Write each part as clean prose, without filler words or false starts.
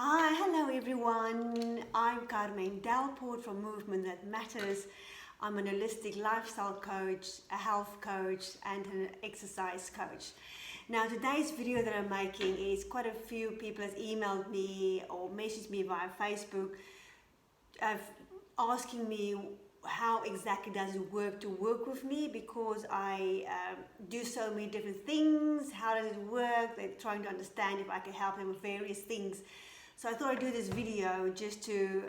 Hi, hello everyone. I'm Carmen Delport from Movement That Matters. I'm an holistic lifestyle coach, a health coach, and an exercise coach. Now, today's video that I'm making is quite a few people have emailed me or messaged me via Facebook asking me how exactly does it work to work with me, because I do so many different things. How does it work? They're trying to understand if I can help them with various things. So I thought I'd do this video just to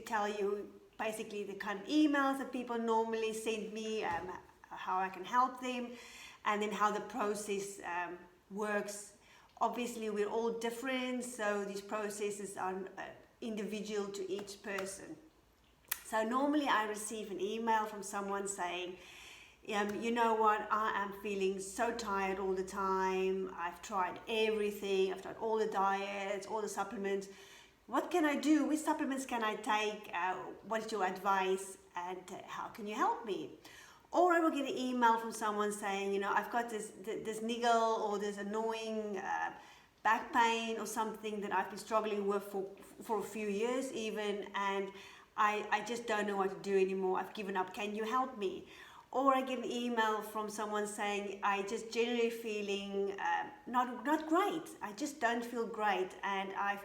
tell you basically the kind of emails that people normally send me, how I can help them, and then how the process works. Obviously, we're all different, so these processes are individual to each person. So normally I receive an email from someone saying, you know what, I am feeling so tired all the time. I've tried everything. I've tried all the diets, all the supplements. What can I do? Which supplements can I take? What is your advice? And how can you help me? Or I will get an email from someone saying, I've got this niggle or this annoying back pain or something that I've been struggling with for a few years even, and I just don't know what to do anymore. I've given up. Can you help me? Or I get an email from someone saying, I just generally feeling not great. I just don't feel great, and I've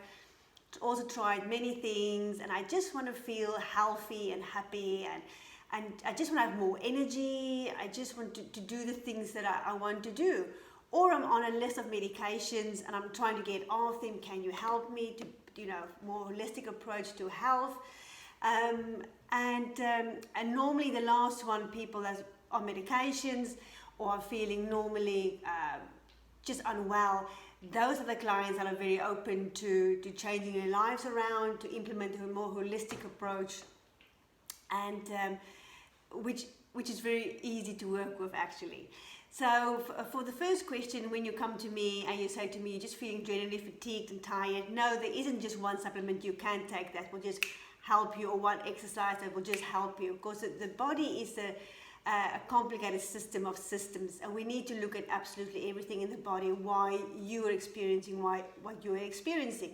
also tried many things, and I just want to feel healthy and happy, and I just want to have more energy. I just want to do the things that I want to do. Or I'm on a list of medications and I'm trying to get off them. Can you help me to, more holistic approach to health? And normally the last one, people that are on medications or are feeling normally just unwell, those are the clients that are very open to changing their lives around, to implement a more holistic approach, and which is very easy to work with actually. So for the first question, when you come to me and you say to me, you're just feeling generally fatigued and tired, no, there isn't just one supplement you can take that will just help you, or one exercise that will just help you, because the body is a complicated system of systems, and we need to look at absolutely everything in the body, why you are experiencing what you are experiencing.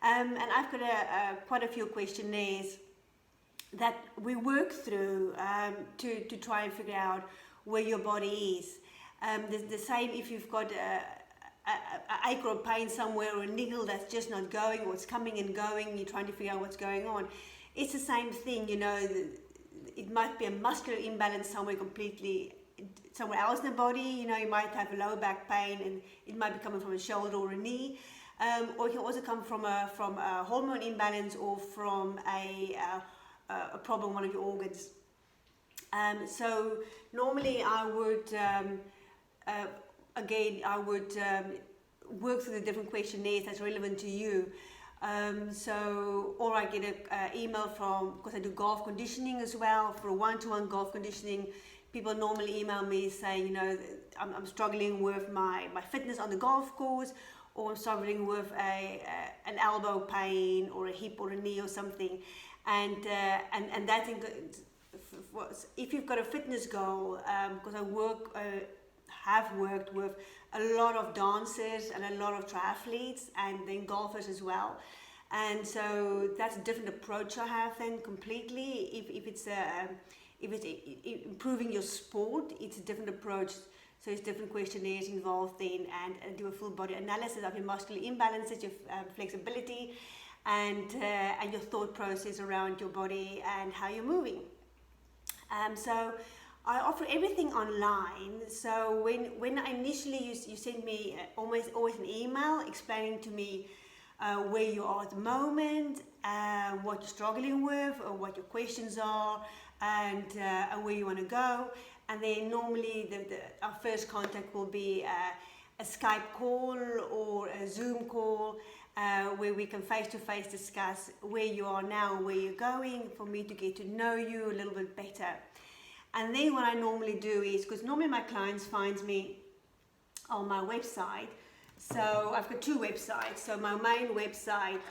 And I've got quite a few questionnaires that we work through to try and figure out where your body is. The same if you've got an ache or a pain somewhere, or a niggle that's just not going, or it's coming and going, you're trying to figure out what's going on. It's the same thing, it might be a muscular imbalance somewhere else in the body. You might have a low back pain and it might be coming from a shoulder or a knee, or it can also come from a hormone imbalance, or from a problem in one of your organs. So normally I would work through the different questionnaires that's relevant to you. Or I get an email from, because I do golf conditioning as well, for a one-to-one golf conditioning. People normally email me saying, I'm struggling with my fitness on the golf course, or I'm struggling with an elbow pain or a hip or a knee or something. And that if you've got a fitness goal, because I have worked with a lot of dancers and a lot of triathletes, and then golfers as well, and so that's a different approach I have then completely. If it's improving your sport, it's a different approach. So it's different questionnaires involved then, and do a full body analysis of your muscular imbalances, your flexibility, and your thought process around your body and how you're moving. So I offer everything online. So when I initially you send me always an email explaining to me where you are at the moment, what you're struggling with, or what your questions are, and where you want to go. And then normally our first contact will be a Skype call or a Zoom call, where we can face-to-face discuss where you are now, where you're going, for me to get to know you a little bit better. And then what I normally do is, because normally my clients find me on my website. So I've got two websites. So my main website,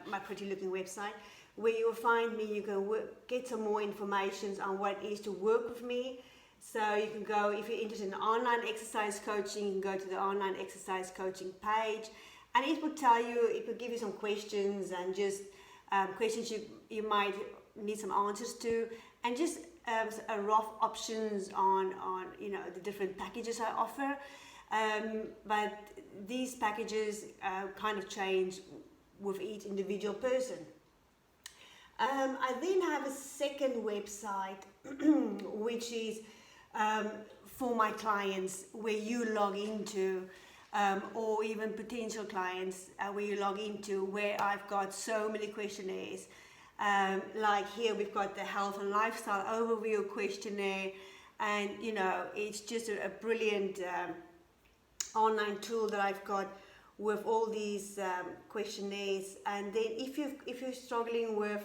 my pretty looking website, where you'll find me, you can get some more information on what it is to work with me. So you can go, if you're interested in online exercise coaching, you can go to the online exercise coaching page, And it will tell you, it will give you some questions, and just questions you might need some answers to, and just a rough options on the different packages I offer. But these packages kind of change with each individual person. I then have a second website which is for my clients, where you log into, or even potential clients where you log into, where I've got so many questionnaires. Like here we've got the health and lifestyle overview questionnaire, and it's just a brilliant online tool that I've got with all these questionnaires. And then if you're struggling with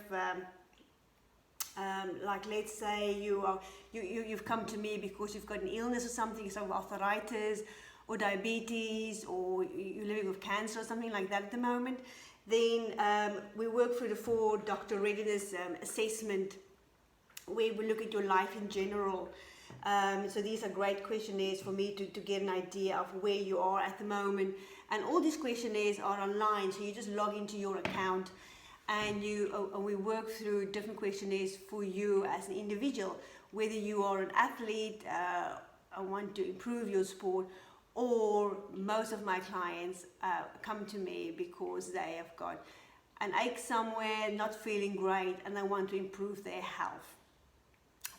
like, let's say you've come to me because you've got an illness or something, so arthritis or diabetes, or you're living with cancer or something like that at the moment, then we work through the 4 doctor readiness assessment, where we look at your life in general. So these are great questionnaires for me to get an idea of where you are at the moment. And all these questionnaires are online, so you just log into your account, and we work through different questionnaires for you as an individual, whether you are an athlete, want to improve your sport, or most of my clients come to me because they have got an ache somewhere, not feeling great, and they want to improve their health.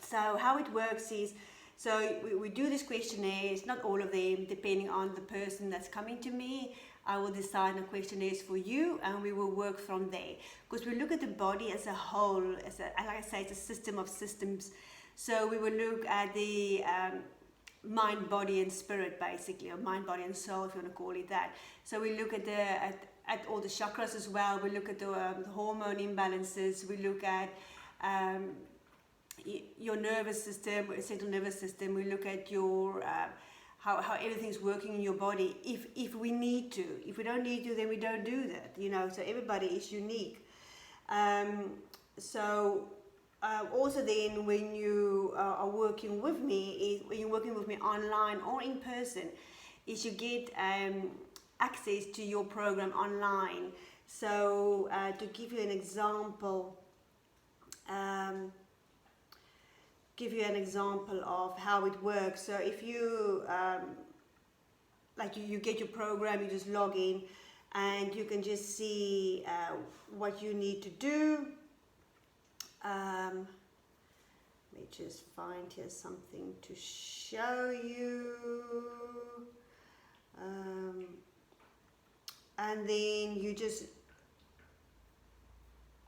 So how it works is, so we do these questionnaires, not all of them, depending on the person that's coming to me. I will design the questionnaires for you, and we will work from there. Because we look at the body as a whole, like I say, it's a system of systems. So we will look at the mind, body, and spirit, basically, or mind, body, and soul, if you want to call it that. So we look at at all the chakras as well. We look at the hormone imbalances. We look at your nervous system, central nervous system. We look at your how everything's working in your body. If we need to, if we don't need to, then we don't do that. So everybody is unique. Also then, when you are working with me, when you're working with me online or in person, is you get access to your program online. So to give you an example, of how it works. So if you you get your program, you just log in, and you can just see what you need to do. Let me just find here something to show you. And then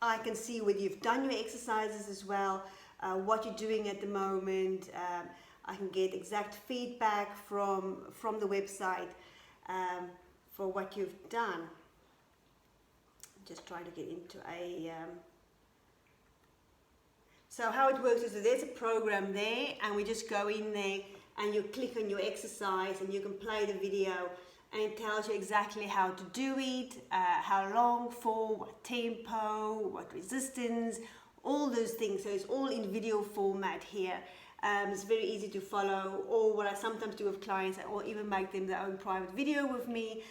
I can see whether you've done your exercises as well, what you're doing at the moment. I can get exact feedback from the website for what you've done. I'm just trying to get into a... So how it works is that there's a program there, and we just go in there, and you click on your exercise, and you can play the video, and it tells you exactly how to do it, how long for, what tempo, what resistance, all those things. So it's all in video format here. It's very easy to follow. Or what I sometimes do with clients, or even make them their own private video with me.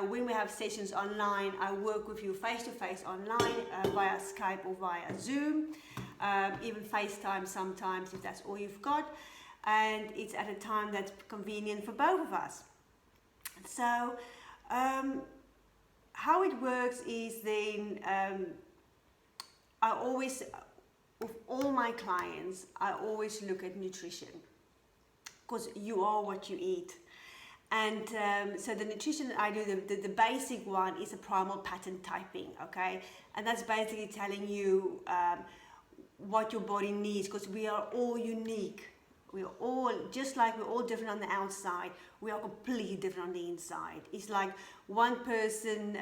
When we have sessions online, I work with you face-to-face online via Skype or via Zoom, even FaceTime sometimes if that's all you've got, and it's at a time that's convenient for both of us. So how it works is then I always, with all my clients, I always look at nutrition, because you are what you eat. And so the nutrition I do, the basic one is a primal pattern typing, okay? And that's basically telling you what your body needs, because we are all unique. We're all, just like we're all different on the outside, we are completely different on the inside. It's like one person's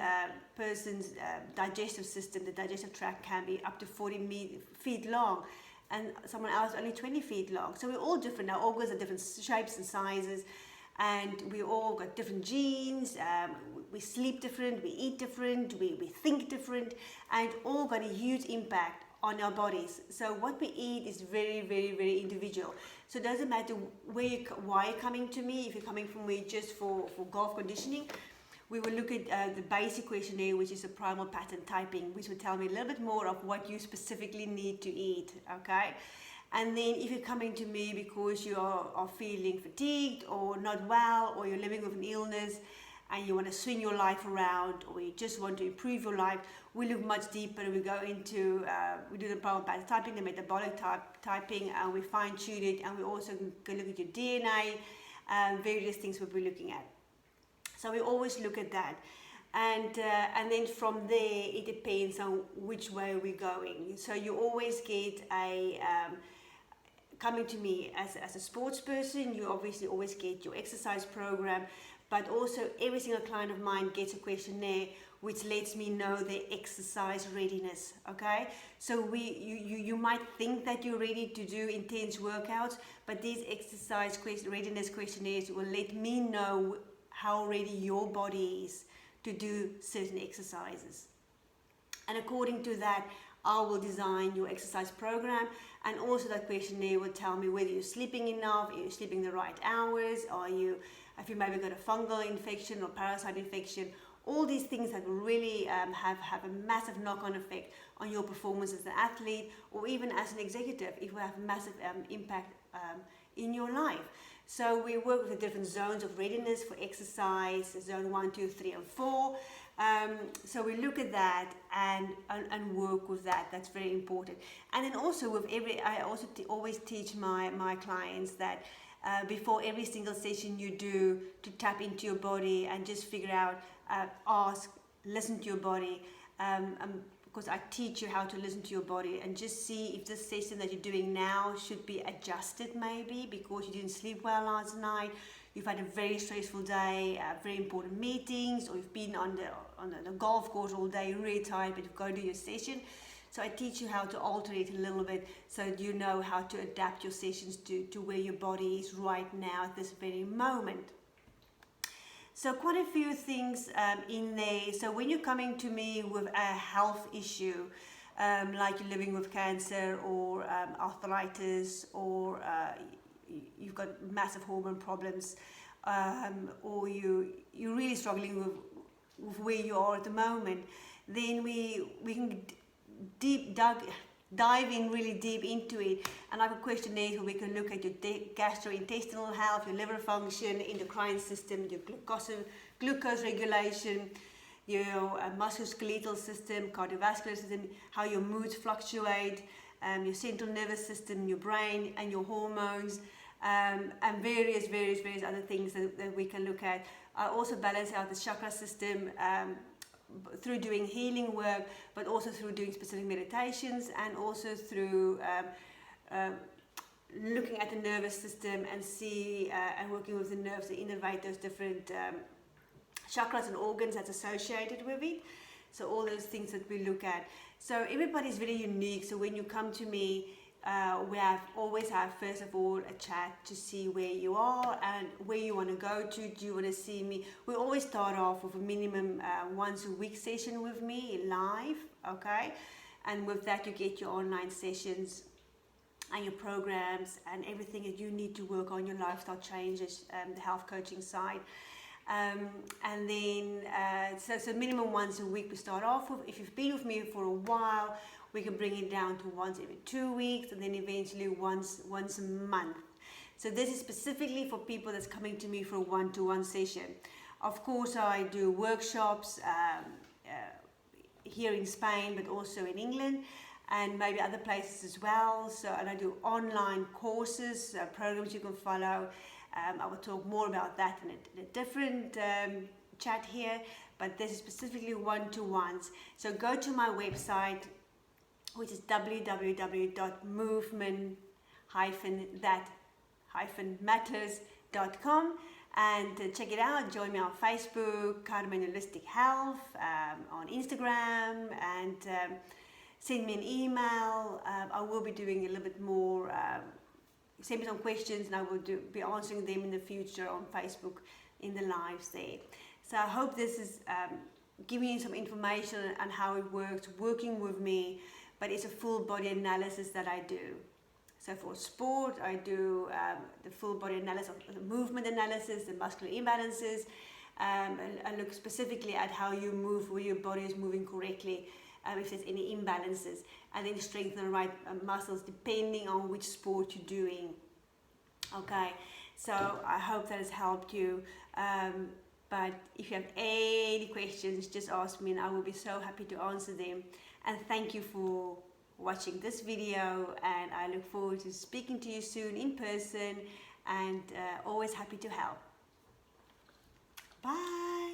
digestive system, the digestive tract can be up to 40 feet long, and someone else only 20 feet long. So we're all different. Our organs are different shapes and sizes. And we all got different genes, we sleep different, we eat different, we think different, and all got a huge impact on our bodies. So what we eat is very, very, very individual. So it doesn't matter why you're coming to me, if you're coming from me just for golf conditioning, we will look at the basic questionnaire, which is a primal pattern typing, which will tell me a little bit more of what you specifically need to eat, okay? And then if you're coming to me because you are feeling fatigued or not well, or you're living with an illness and you want to swing your life around, or you just want to improve your life, we look much deeper. We go into, we do the primal pattern typing, the metabolic typing, and we fine tune it, and we also go look at your DNA, various things we'll be looking at. So we always look at that. And then from there, it depends on which way we're going. So you always get a, coming to me as a sports person, you obviously always get your exercise program, but also every single client of mine gets a questionnaire which lets me know their exercise readiness, okay? So you might think that you're ready to do intense workouts, but these exercise readiness questionnaires will let me know how ready your body is to do certain exercises. And according to that, I will design your exercise program, and also that questionnaire will tell me whether you're sleeping enough, are you sleeping the right hours, if you maybe got a fungal infection or parasite infection. All these things that will really have a massive knock-on effect on your performance as an athlete, or even as an executive, it will have a massive impact in your life. So we work with the different zones of readiness for exercise, zone 1, 2, 3, and 4. So we look at that and work with that. That's very important. And then also with I also always teach my clients that before every single session you do, to tap into your body and just figure out, ask, listen to your body. Because I teach you how to listen to your body, and just see if this session that you're doing now should be adjusted, maybe because you didn't sleep well last night, you've had a very stressful day, very important meetings, or you've been on the golf course all day, you're really tired, but you've got to do your session. So I teach you how to alter it a little bit, so that you know how to adapt your sessions to where your body is right now at this very moment. So quite a few things in there. So when you're coming to me with a health issue, like you're living with cancer or arthritis, or you've got massive hormone problems, or you're really struggling with where you are at the moment, then we can dive in really deep into it, and I have a questionnaire where we can look at your gastrointestinal health, your liver function, endocrine system, your glucose regulation, your musculoskeletal system, cardiovascular system, how your moods fluctuate, your central nervous system, your brain, and your hormones, and various other things that we can look at. I also balance out the chakra system through doing healing work, but also through doing specific meditations, and also through looking at the nervous system and and working with the nerves to innervate those different chakras and organs that's associated with it. So all those things that we look at. So everybody's very unique. So when you come to me, we always have, first of all, a chat to see where you are and where you want to go to. Do you want to see me? We always start off with a minimum once a week session with me live, okay? And with that, you get your online sessions and your programs and everything that you need to work on, your lifestyle changes, the health coaching side. And then, so minimum once a week we start off with. If you've been with me for a while, we can bring it down to once every 2 weeks, and then eventually once a month. So this is specifically for people that's coming to me for a one-to-one session. Of course, I do workshops here in Spain, but also in England, and maybe other places as well. So, and I do online courses, programs you can follow. I will talk more about that in a different chat here, but this is specifically one-to-ones. So go to my website, which is www.movement-that-matters.com, and check it out. Join me on Facebook, Carmen Holistic Health, on Instagram, and send me an email. I will be doing a little bit more, send me some questions, and I will be answering them in the future on Facebook in the lives there. So I hope this is giving you some information on how it works, working with me, but it's a full body analysis that I do. So for sport, I do the full body analysis, the movement analysis, the muscular imbalances, I look specifically at how you move, where your body is moving correctly, if there's any imbalances, and then strengthen the right muscles depending on which sport you're doing. Okay, so I hope that has helped you. But if you have any questions, just ask me and I will be so happy to answer them. And thank you for watching this video, and I look forward to speaking to you soon in person, and always happy to help. Bye.